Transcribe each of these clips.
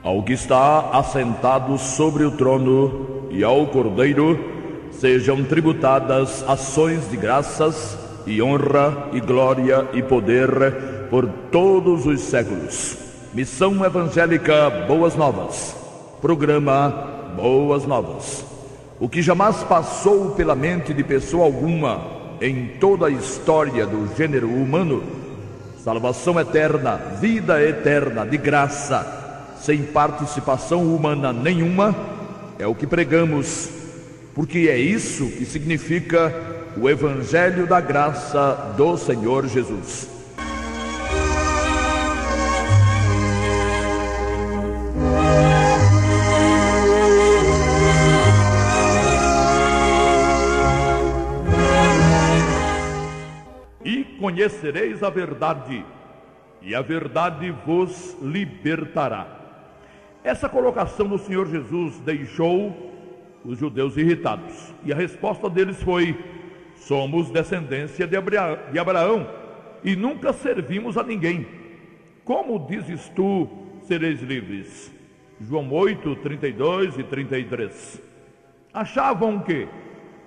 Ao que está assentado sobre o trono e ao Cordeiro sejam tributadas ações de graças e honra e glória e poder por todos os séculos. Missão Evangélica Boas Novas. Programa Boas Novas. O que jamais passou pela mente de pessoa alguma em toda a história do gênero humano, salvação eterna, vida eterna de graça, sem participação humana nenhuma, é o que pregamos, porque é isso que significa o Evangelho da graça do Senhor Jesus. E conhecereis a verdade, e a verdade vos libertará. Essa colocação do Senhor Jesus deixou os judeus irritados, e a resposta deles foi: somos descendência de Abraão e nunca servimos a ninguém. Como dizes tu, sereis livres? João 8, 32 e 33. Achavam que,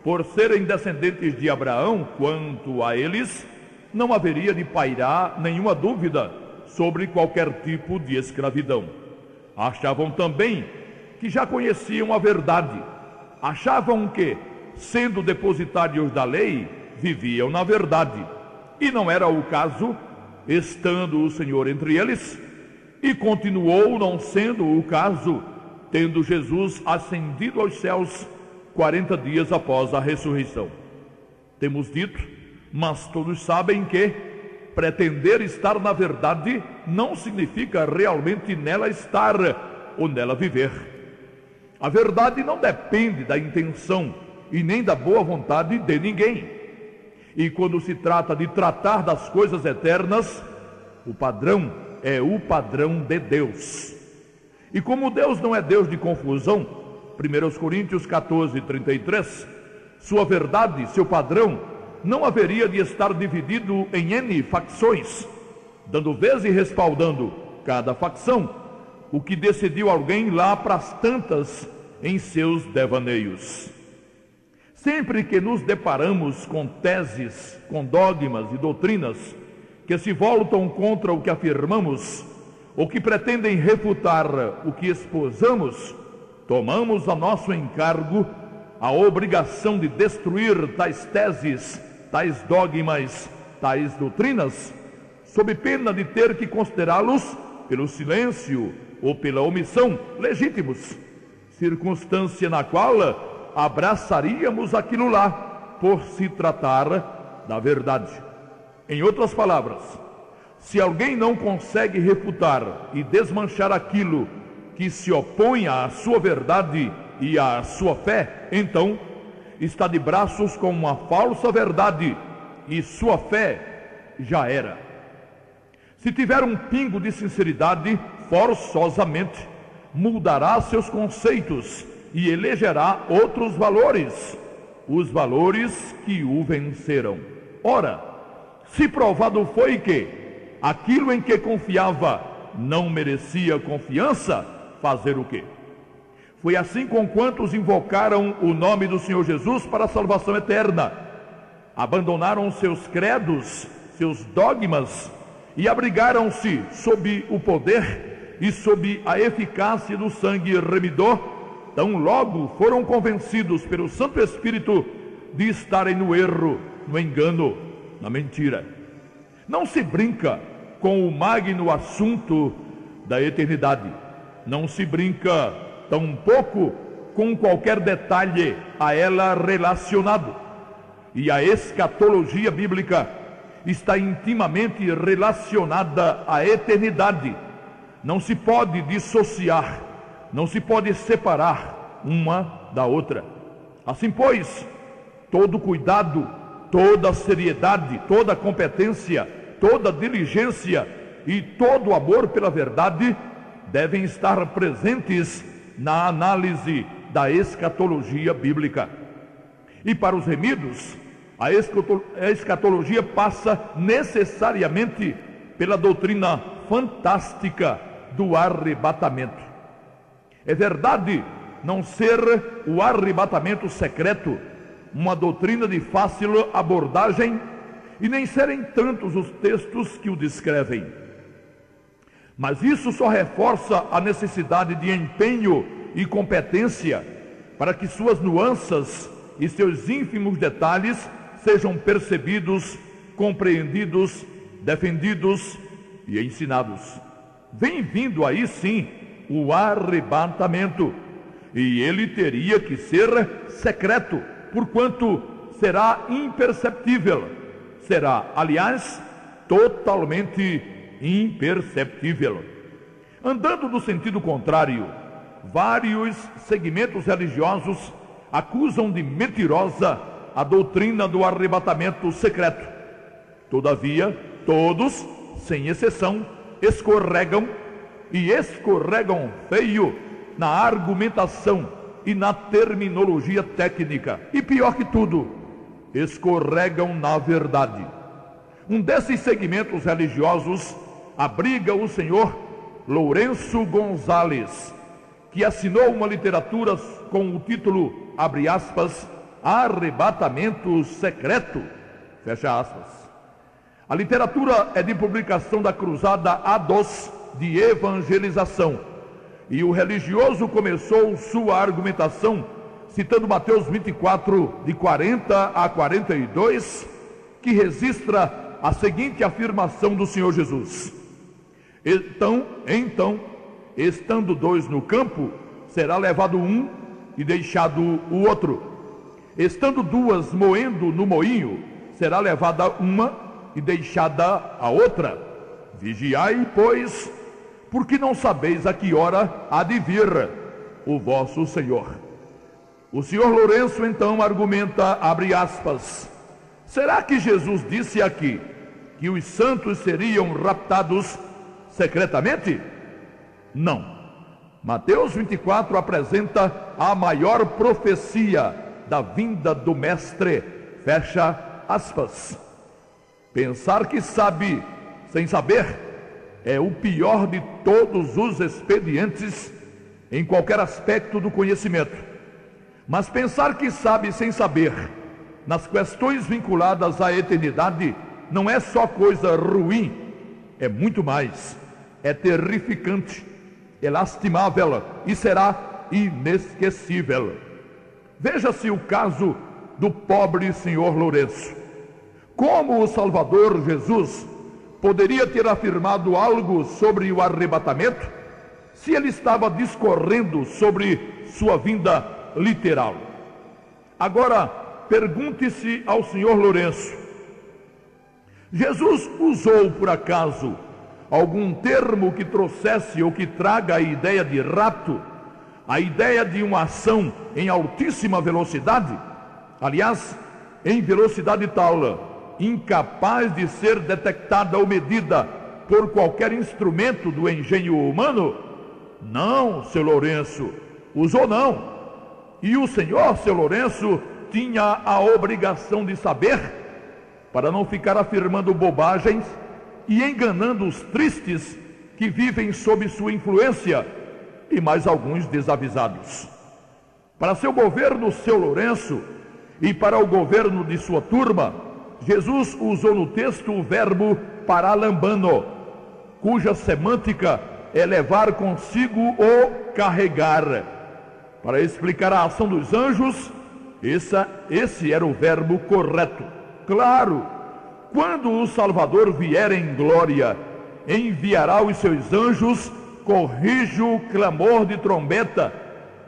por serem descendentes de Abraão, quanto a eles, não haveria de pairar nenhuma dúvida sobre qualquer tipo de escravidão. Achavam também que já conheciam a verdade. Achavam que, sendo depositários da lei, viviam na verdade. E não era o caso, estando o Senhor entre eles, e continuou não sendo o caso, tendo Jesus ascendido aos céus 40 dias após a ressurreição. Temos dito, mas todos sabem que pretender estar na verdade não significa realmente nela estar ou nela viver. A verdade não depende da intenção e nem da boa vontade de ninguém. E quando se trata de tratar das coisas eternas, o padrão é o padrão de Deus. E como Deus não é Deus de confusão, 1 Coríntios 14, 33, sua verdade, seu padrão, não haveria de estar dividido em N facções, dando vez e respaldando cada facção, o que decidiu alguém lá para as tantas em seus devaneios. Sempre que nos deparamos com teses, com dogmas e doutrinas que se voltam contra o que afirmamos, ou que pretendem refutar o que esposamos, tomamos a nosso encargo a obrigação de destruir tais teses, tais dogmas, tais doutrinas, sob pena de ter que considerá-los, pelo silêncio ou pela omissão, legítimos, circunstância na qual abraçaríamos aquilo lá, por se tratar da verdade. Em outras palavras, se alguém não consegue refutar e desmanchar aquilo que se opõe à sua verdade e à sua fé, então está de braços com uma falsa verdade e sua fé já era. Se tiver um pingo de sinceridade, forçosamente mudará seus conceitos e elegerá outros valores, os valores que o venceram. Ora, se provado foi que aquilo em que confiava não merecia confiança, fazer o quê? Foi assim com quantos invocaram o nome do Senhor Jesus para a salvação eterna. Abandonaram seus credos, seus dogmas e abrigaram-se sob o poder e sob a eficácia do sangue remidor. Tão logo foram convencidos pelo Santo Espírito de estarem no erro, no engano, na mentira. Não se brinca com o magno assunto da eternidade. Não se brinca tampouco com qualquer detalhe a ela relacionado. E a escatologia bíblica está intimamente relacionada à eternidade. Não se pode dissociar, não se pode separar uma da outra. Assim, pois, todo cuidado, toda seriedade, toda competência, toda diligência e todo amor pela verdade devem estar presentes na análise da escatologia bíblica. E para os remidos, a escatologia passa necessariamente pela doutrina fantástica do arrebatamento. É verdade não ser o arrebatamento secreto uma doutrina de fácil abordagem, e nem serem tantos os textos que o descrevem. Mas isso só reforça a necessidade de empenho e competência para que suas nuances e seus ínfimos detalhes sejam percebidos, compreendidos, defendidos e ensinados. Vem vindo aí sim o arrebatamento, e ele teria que ser secreto, porquanto será imperceptível. Será, aliás, totalmente imperceptível. Andando no sentido contrário, vários segmentos religiosos acusam de mentirosa a doutrina do arrebatamento secreto. Todavia, todos, sem exceção, escorregam, e escorregam feio na argumentação e na terminologia técnica. E pior que tudo, escorregam na verdade. Um desses segmentos religiosos abriga o senhor Lourenço Gonzalez, que assinou uma literatura com o título, abre aspas, Arrebatamento Secreto, fecha aspas. A literatura é de publicação da Cruzada A2 de Evangelização, e o religioso começou sua argumentação citando Mateus 24, de 40 a 42, que registra a seguinte afirmação do Senhor Jesus: Então, estando dois no campo, será levado um e deixado o outro. Estando duas moendo no moinho, será levada uma e deixada a outra. Vigiai, pois, porque não sabeis a que hora há de vir o vosso Senhor. O senhor Lourenço então argumenta, abre aspas, será que Jesus disse aqui que os santos seriam raptados secretamente? Não. Mateus 24 apresenta a maior profecia da vinda do Mestre, fecha aspas. Pensar que sabe sem saber é o pior de todos os expedientes em qualquer aspecto do conhecimento. Mas pensar que sabe sem saber nas questões vinculadas à eternidade não é só coisa ruim, é muito mais. É terrificante, é lastimável e será inesquecível. Veja-se o caso do pobre senhor Lourenço. Como o Salvador Jesus poderia ter afirmado algo sobre o arrebatamento se ele estava discorrendo sobre sua vinda literal? Agora, pergunte-se ao senhor Lourenço: Jesus usou por acaso algum termo que trouxesse ou que traga a ideia de rapto, a ideia de uma ação em altíssima velocidade, aliás, em velocidade tal, incapaz de ser detectada ou medida por qualquer instrumento do engenho humano? Não, seu Lourenço, usou não. E o senhor, seu Lourenço, tinha a obrigação de saber, para não ficar afirmando bobagens e enganando os tristes que vivem sob sua influência e mais alguns desavisados. Para seu governo, seu Lourenço, e para o governo de sua turma, Jesus usou no texto o verbo paralambano, cuja semântica é levar consigo ou carregar. Para explicar a ação dos anjos, esse era o verbo correto. Claro, quando o Salvador vier em glória, enviará os seus anjos com rijo clamor de trombeta,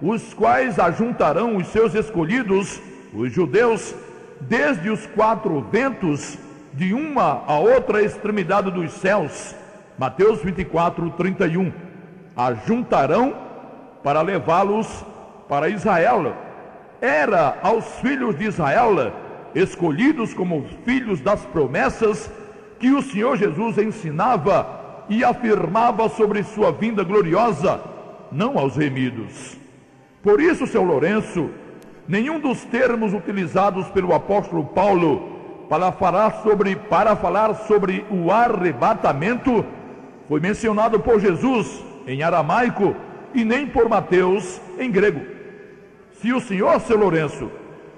os quais ajuntarão os seus escolhidos, os judeus, desde os quatro ventos, de uma a outra extremidade dos céus. Mateus 24, 31. Ajuntarão para levá-los para Israel. Era aos filhos de Israel, escolhidos como filhos das promessas, que o Senhor Jesus ensinava e afirmava sobre sua vinda gloriosa, não aos remidos. Por isso, seu Lourenço, nenhum dos termos utilizados pelo apóstolo Paulo para falar sobre o arrebatamento foi mencionado por Jesus em aramaico e nem por Mateus em grego. Se o senhor, seu Lourenço,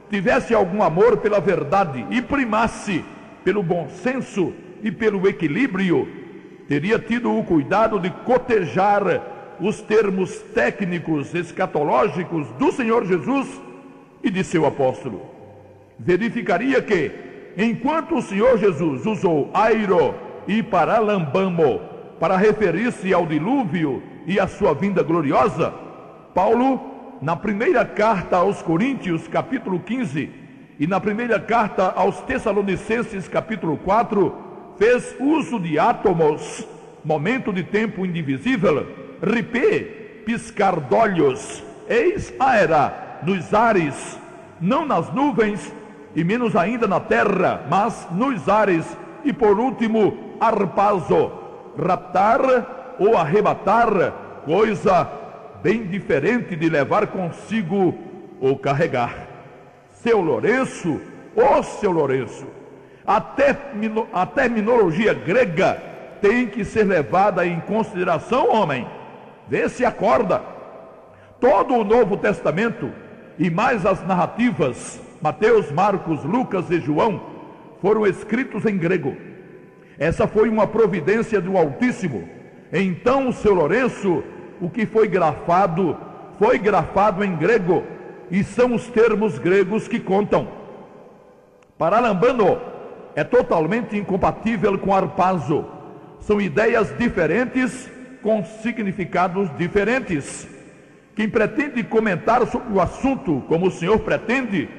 tivesse algum amor pela verdade e primasse pelo bom senso e pelo equilíbrio, teria tido o cuidado de cotejar os termos técnicos escatológicos do Senhor Jesus e de seu apóstolo. Verificaria que, enquanto o Senhor Jesus usou airo e paralambamo para referir-se ao dilúvio e à sua vinda gloriosa, Paulo, na primeira carta aos Coríntios, capítulo 15, e na primeira carta aos Tessalonicenses, capítulo 4, fez uso de átomos, momento de tempo indivisível, ripé, piscar d'olhos, eis aera, nos ares, não nas nuvens, e menos ainda na terra, mas nos ares, e por último, arpazo, raptar ou arrebatar, coisa bem diferente de levar consigo ou carregar. Seu Lourenço, seu Lourenço, a terminologia grega tem que ser levada em consideração, homem. Vê se acorda. Todo o Novo Testamento e mais as narrativas, Mateus, Marcos, Lucas e João, foram escritos em grego. Essa foi uma providência do Altíssimo. Então, seu Lourenço, o que foi grafado em grego, e são os termos gregos que contam. Paralambano é totalmente incompatível com arpazo. São ideias diferentes com significados diferentes. Quem pretende comentar sobre o assunto, como o senhor pretende,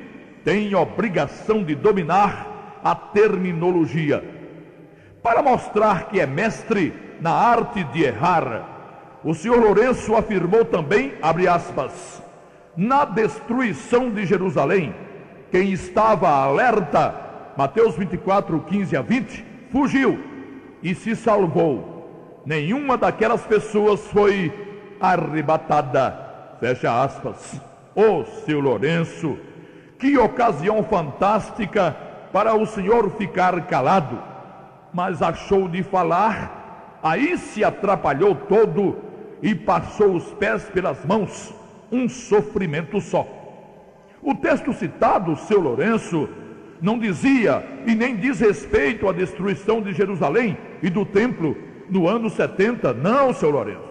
tem obrigação de dominar a terminologia. Para mostrar que é mestre na arte de errar, o senhor Lourenço afirmou também, abre aspas, na destruição de Jerusalém, quem estava alerta, Mateus 24, 15 a 20, fugiu e se salvou. Nenhuma daquelas pessoas foi arrebatada. Fecha aspas. Seu Lourenço, que ocasião fantástica para o senhor ficar calado. Mas achou de falar, aí se atrapalhou todo e passou os pés pelas mãos. Um sofrimento só. O texto citado, seu Lourenço, não dizia e nem diz respeito à destruição de Jerusalém e do templo no ano 70, não, seu Lourenço.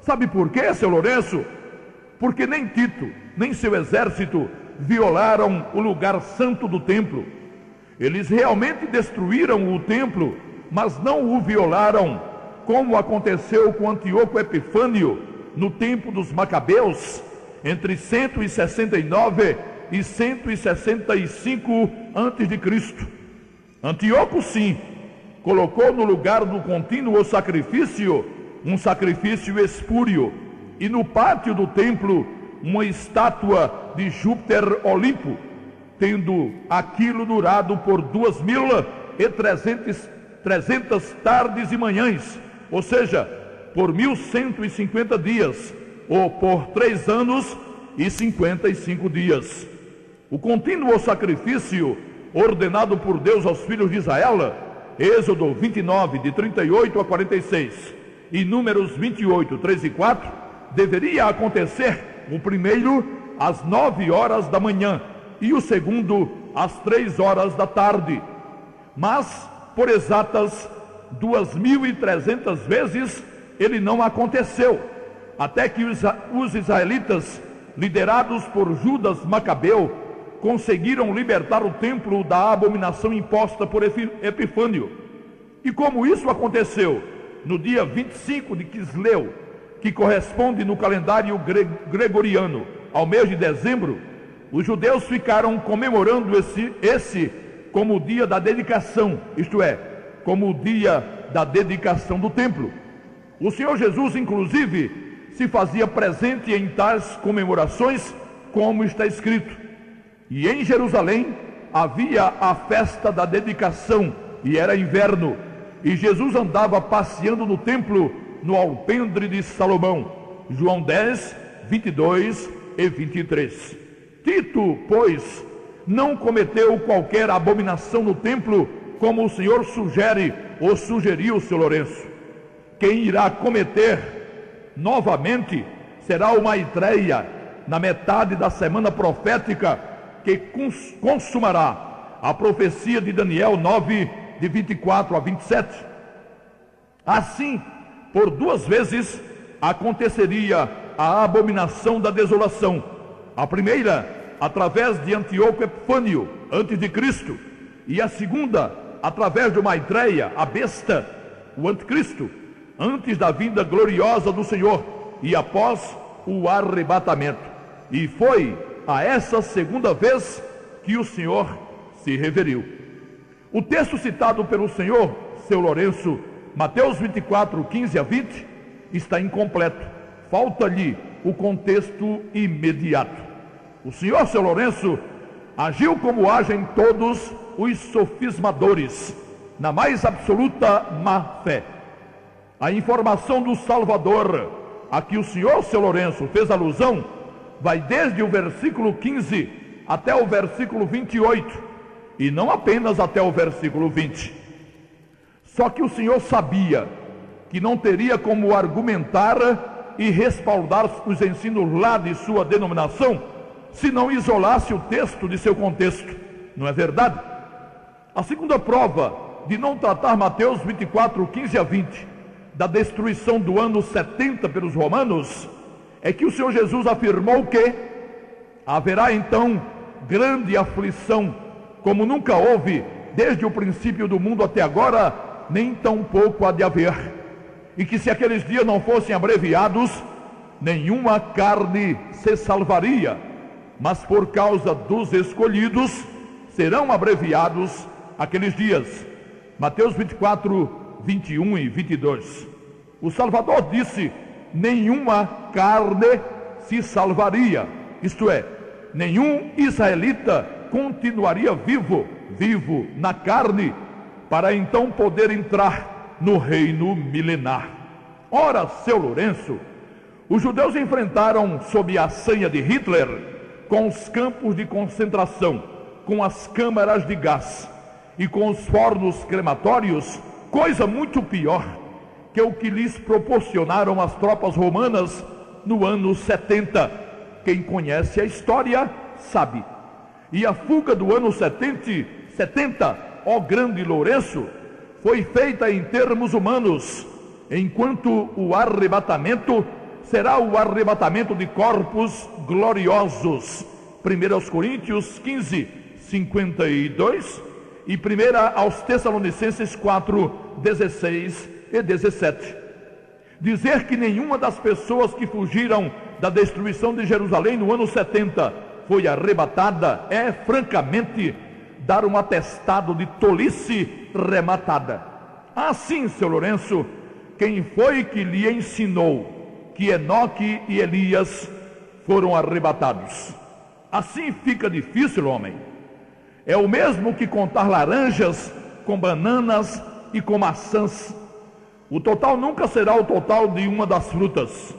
Sabe por quê, seu Lourenço? Porque nem Tito, nem seu exército violaram o lugar santo do templo. Eles realmente destruíram o templo, mas não o violaram, como aconteceu com Antíoco Epifânio no tempo dos Macabeus, entre 169 e 165 a.C. Antíoco, sim, colocou no lugar do contínuo sacrifício um sacrifício espúrio, e no pátio do templo uma estátua de Júpiter Olimpo, tendo aquilo durado por 2.300 tardes e manhãs, ou seja, por 1.150 dias, ou por 3 anos e 55 dias. O contínuo sacrifício ordenado por Deus aos filhos de Israel, Êxodo 29, de 38 a 46, e Números 28, 3 e 4, deveria acontecer o primeiro às 9 horas da manhã e o segundo às 3 horas da tarde. Mas, por exatas 2.300 vezes, ele não aconteceu, até que os israelitas, liderados por Judas Macabeu, conseguiram libertar o templo da abominação imposta por Epifânio. E como isso aconteceu no dia 25 de Quisleu, que corresponde no calendário gregoriano ao mês de dezembro, os judeus ficaram comemorando esse como o dia da dedicação, isto é, como o dia da dedicação do templo. O Senhor Jesus, inclusive, se fazia presente em tais comemorações, como está escrito: e em Jerusalém havia a festa da dedicação, e era inverno, e Jesus andava passeando no templo no alpendre de Salomão. João 10, 22 e 23. Tito, pois, não cometeu qualquer abominação no templo, como o Senhor sugere ou sugeriu, seu Lourenço. Quem irá cometer novamente será uma estreia na metade da semana profética que consumará a profecia de Daniel 9, de 24 a 27. Assim, por 2 vezes aconteceria a abominação da desolação. A primeira, através de Antíoco Epifânio, antes de Cristo, e a segunda, através de Maitreya, a besta, o anticristo, antes da vinda gloriosa do Senhor e após o arrebatamento. E foi a essa segunda vez que o Senhor se referiu. O texto citado pelo senhor, seu Lourenço, Mateus 24, 15 a 20, está incompleto. Falta-lhe o contexto imediato. O senhor, seu Lourenço, agiu como agem todos os sofismadores, na mais absoluta má fé. A informação do Salvador, a que o senhor, seu Lourenço, fez alusão, vai desde o versículo 15 até o versículo 28, e não apenas até o versículo 20. Só que o senhor sabia que não teria como argumentar e respaldar os ensinos lá de sua denominação, se não isolasse o texto de seu contexto, não é verdade? A segunda prova de não tratar Mateus 24, 15 a 20, da destruição do ano 70 pelos romanos, é que o Senhor Jesus afirmou que haverá então grande aflição, como nunca houve desde o princípio do mundo até agora, nem tampouco há de haver. E que se aqueles dias não fossem abreviados, nenhuma carne se salvaria, mas por causa dos escolhidos serão abreviados aqueles dias. Mateus 24, 21 e 22. O Salvador disse: nenhuma carne se salvaria, isto é, nenhum israelita continuaria vivo na carne, para então poder entrar no reino milenar. Ora, seu Lourenço, os judeus enfrentaram, sob a sanha de Hitler, com os campos de concentração, com as câmaras de gás e com os fornos crematórios, coisa muito pior que o que lhes proporcionaram as tropas romanas no ano 70. Quem conhece a história sabe. E a fuga do ano 70, ó grande Lourenço, foi feita em termos humanos, enquanto o arrebatamento será o arrebatamento de corpos gloriosos. 1 Coríntios 15, 52 e 1 aos Tessalonicenses 4, 16 e 17. Dizer que nenhuma das pessoas que fugiram da destruição de Jerusalém no ano 70 foi arrebatada é, francamente, dar um atestado de tolice rematada. Assim, seu Lourenço, quem foi que lhe ensinou que Enoque e Elias foram arrebatados? Assim fica difícil, homem. É o mesmo que contar laranjas com bananas e com maçãs. O total nunca será o total de uma das frutas.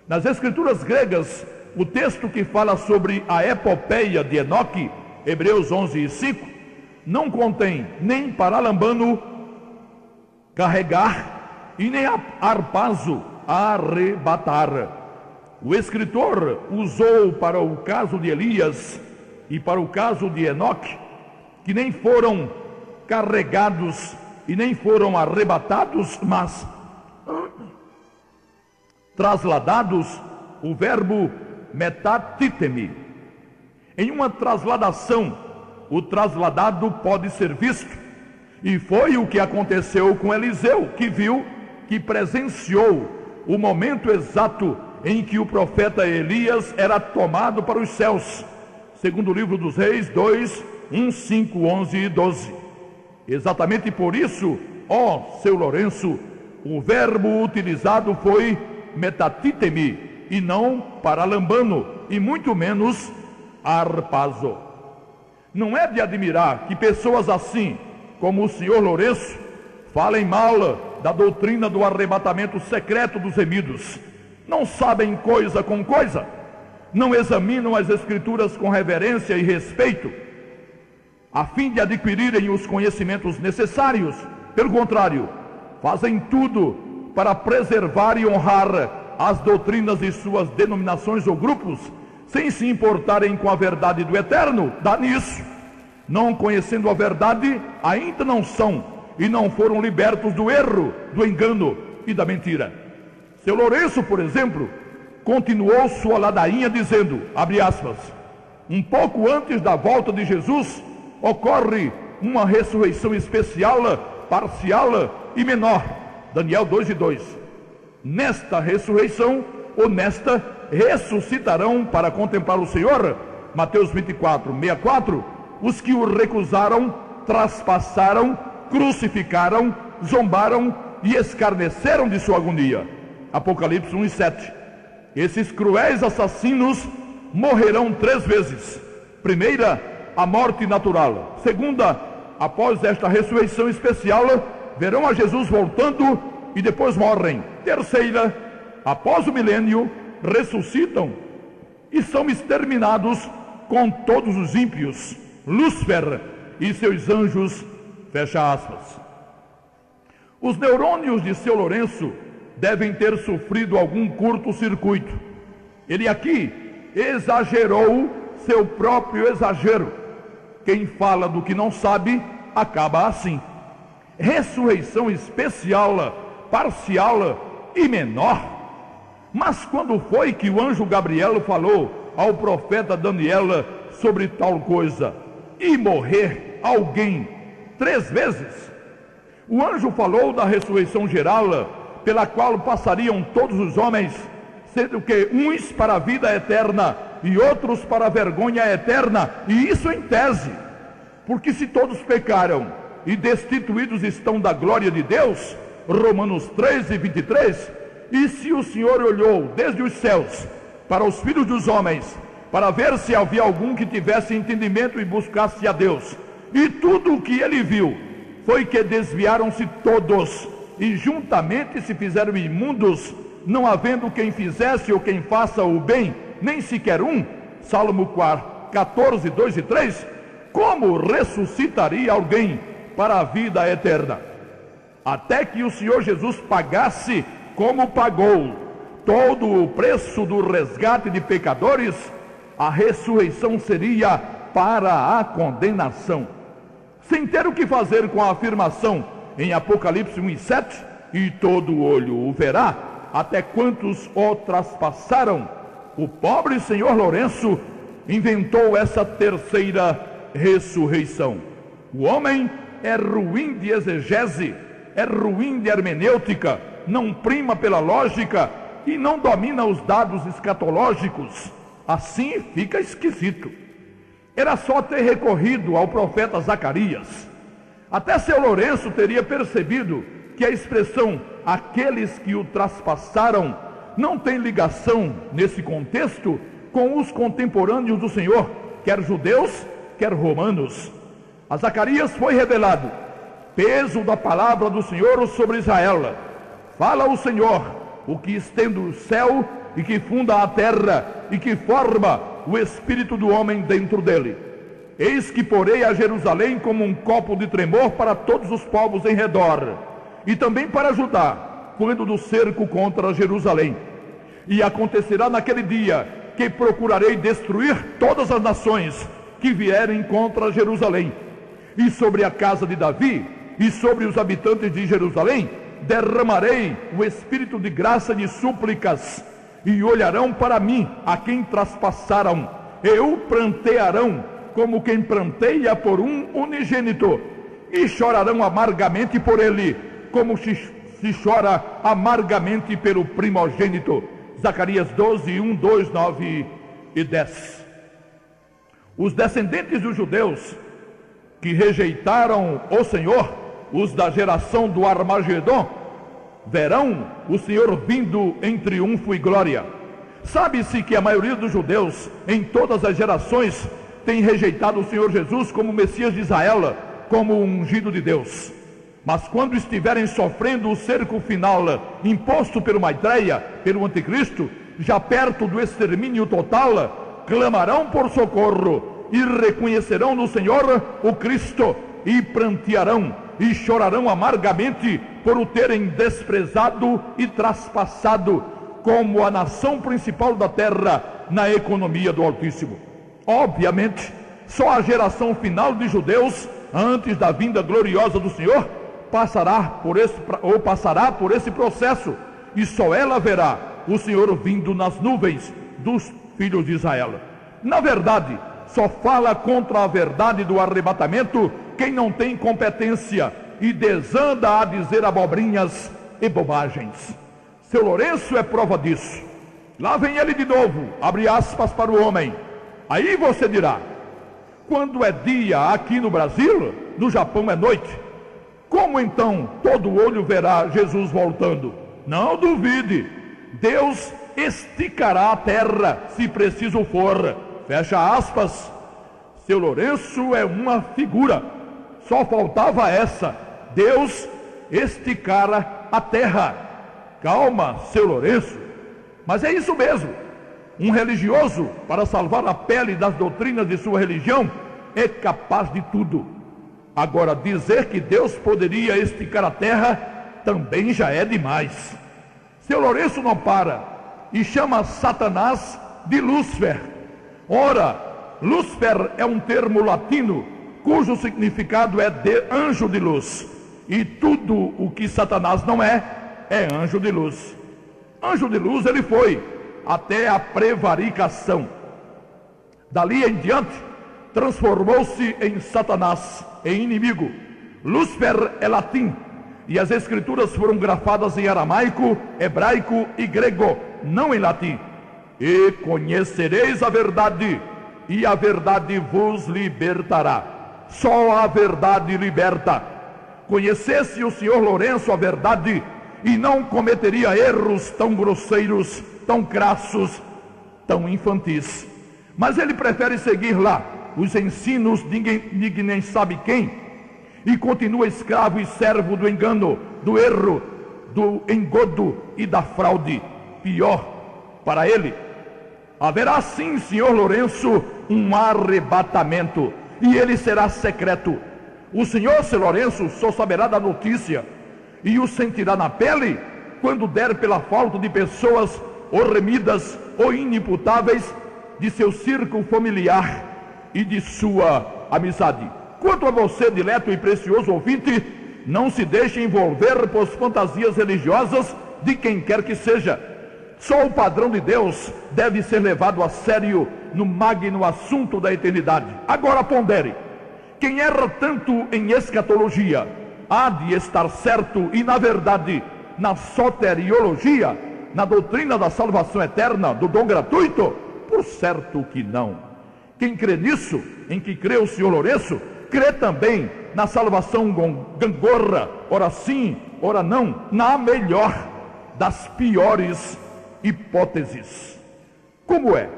Nas escrituras gregas, o texto que fala sobre a epopeia de Enoque, Hebreus 11 e 5, não contém nem paralambano, carregar, e nem arpazo, arrebatar. O escritor usou para o caso de Elias e para o caso de Enoque, que nem foram carregados e nem foram arrebatados, mas trasladados, o verbo metatíteme. Em uma trasladação, o trasladado pode ser visto, e foi o que aconteceu com Eliseu, que viu, que presenciou o momento exato em que o profeta Elias era tomado para os céus, segundo o livro dos Reis 2, 1, 5, 11 e 12. Exatamente por isso, ó seu Lourenço, o verbo utilizado foi metatíteme e não paralambano, e muito menos arpazo. Não é de admirar que pessoas assim, como o senhor Lourenço, falem mal da doutrina do arrebatamento secreto dos remidos. Não sabem coisa com coisa, não examinam as escrituras com reverência e respeito, a fim de adquirirem os conhecimentos necessários. Pelo contrário, fazem tudo para preservar e honrar as doutrinas de suas denominações ou grupos, sem se importarem com a verdade do eterno, dá nisso. Não conhecendo a verdade, ainda não são e não foram libertos do erro, do engano e da mentira. Seu Lourenço, por exemplo, continuou sua ladainha dizendo, abre aspas, um pouco antes da volta de Jesus, ocorre uma ressurreição especial, parcial e menor. Daniel 2:2. Nesta ressurreição, ou nesta, ressuscitarão para contemplar o Senhor. Mateus 24:64. Os que o recusaram, traspassaram, crucificaram, zombaram e escarneceram de sua agonia. Apocalipse 1:7. Esses cruéis assassinos morrerão 3 vezes. Primeira, a morte natural. Segunda, após esta ressurreição especial, verão a Jesus voltando e depois morrem. Terceira, após o milênio, ressuscitam e são exterminados com todos os ímpios, Lúcifer e seus anjos, fecha aspas. Os neurônios de seu Lourenço devem ter sofrido algum curto-circuito. Ele aqui exagerou seu próprio exagero. Quem fala do que não sabe, acaba assim. Ressurreição especial, parcial e menor. Mas quando foi que o anjo Gabriel falou ao profeta Daniel sobre tal coisa? E morrer alguém 3 vezes? O anjo falou da ressurreição geral, pela qual passariam todos os homens, sendo que uns para a vida eterna e outros para a vergonha eterna, e isso em tese, porque se todos pecaram e destituídos estão da glória de Deus, Romanos 13:23, e se o Senhor olhou desde os céus para os filhos dos homens, para ver se havia algum que tivesse entendimento e buscasse a Deus, e tudo o que ele viu foi que desviaram-se todos, e juntamente se fizeram imundos, não havendo quem fizesse ou quem faça o bem, nem sequer um. Salmo 14, 2 e 3. Como ressuscitaria alguém para a vida eterna? Até que o Senhor Jesus pagasse, como pagou, todo o preço do resgate de pecadores, a ressurreição seria para a condenação. Sem ter o que fazer com a afirmação em Apocalipse 1:7, e todo olho o verá, até quantos o traspassaram, o pobre senhor Lourenço inventou essa terceira ressurreição. O homem é ruim de exegese, é ruim de hermenêutica, não prima pela lógica e não domina os dados escatológicos. Assim fica esquisito. Era só ter recorrido ao profeta Zacarias. Até seu Lourenço teria percebido que a expressão aqueles que o traspassaram não tem ligação nesse contexto com os contemporâneos do Senhor, quer judeus, quer romanos. A Zacarias foi revelado peso da palavra do Senhor sobre Israel. Fala o Senhor, o que estende o céu e que funda a terra e que forma o espírito do homem dentro dele. Eis que porei a Jerusalém como um copo de tremor para todos os povos em redor, e também para Judá, quando do cerco contra Jerusalém. E acontecerá naquele dia que procurarei destruir todas as nações que vierem contra Jerusalém, e sobre a casa de Davi e sobre os habitantes de Jerusalém derramarei o espírito de graça e de súplicas, e olharão para mim a quem traspassaram, e o prantearão como quem pranteia por um unigênito, e chorarão amargamente por ele, como se chora amargamente pelo primogênito. Zacarias 12, 1, 2, 9 e 10. Os descendentes dos judeus que rejeitaram o Senhor, os da geração do Armagedon, verão o Senhor vindo em triunfo e glória. Sabe-se que a maioria dos judeus, em todas as gerações, tem rejeitado o Senhor Jesus como Messias de Israel, como o ungido de Deus. Mas quando estiverem sofrendo o cerco final imposto pelo Maitreya, pelo anticristo, já perto do extermínio total, clamarão por socorro e reconhecerão no Senhor o Cristo, e prantearão e chorarão amargamente por o terem desprezado e traspassado como a nação principal da terra na economia do Altíssimo. Obviamente, só a geração final de judeus, antes da vinda gloriosa do Senhor, passará por esse processo, e só ela verá o Senhor vindo nas nuvens dos filhos de Israel. Na verdade, só fala contra a verdade do arrebatamento quem não tem competência e desanda a dizer abobrinhas e bobagens. Seu Lourenço é prova disso. Lá vem ele de novo, abre aspas para o homem. Aí você dirá: quando é dia aqui no Brasil, no Japão é noite. Como então todo olho verá Jesus voltando? Não duvide, Deus esticará a terra se preciso for. Fecha aspas. Seu Lourenço é uma figura. Só faltava essa: Deus esticara a terra. Calma, seu Lourenço. Mas é isso mesmo. Um religioso, para salvar a pele das doutrinas de sua religião, é capaz de tudo. Agora, dizer que Deus poderia esticar a terra também já é demais. Seu Lourenço não para e chama Satanás de Lúcifer. Ora, Lúcifer é um termo latino cujo significado é de anjo de luz. E tudo o que Satanás não é anjo de luz. Anjo de luz ele foi até a prevaricação. Dali em diante, transformou-se em Satanás, em inimigo. Lúcifer é latim, e as escrituras foram grafadas em aramaico, hebraico e grego, não em latim. E conhecereis a verdade, e a verdade vos libertará. Só a verdade liberta. Conhecesse o senhor Lourenço a verdade, e não cometeria erros tão grosseiros, tão crassos, tão infantis. Mas ele prefere seguir lá os ensinos de ninguém nem sabe quem, e continua escravo e servo do engano, do erro, do engodo e da fraude. Pior para ele, haverá sim, senhor Lourenço, um arrebatamento, e ele será secreto. O senhor, seu Lourenço, só saberá da notícia e o sentirá na pele quando der pela falta de pessoas ou remidas ou inimputáveis de seu círculo familiar e de sua amizade. Quanto a você, dileto e precioso ouvinte, não se deixe envolver por fantasias religiosas de quem quer que seja. Só o padrão de Deus deve ser levado a sério no magno assunto da eternidade. Agora pondere: quem erra tanto em escatologia há de estar certo e, na verdade, na soteriologia, na doutrina da salvação eterna, do dom gratuito? Por certo que não. Quem crê nisso, em que crê o senhor Lourenço, crê também na salvação gangorra, ora sim, ora não, na melhor das piores hipóteses. Como é?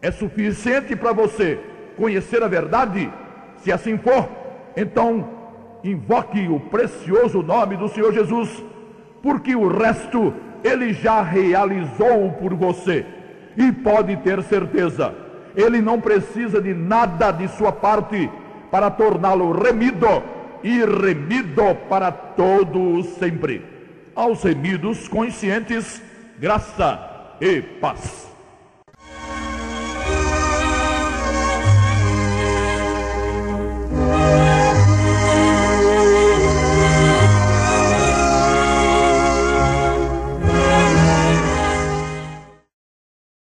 É suficiente para você conhecer a verdade? Se assim for, então invoque o precioso nome do Senhor Jesus, porque o resto Ele já realizou por você. E pode ter certeza, Ele não precisa de nada de sua parte para torná-lo remido e remido para todo sempre. Aos remidos conscientes, graça e paz.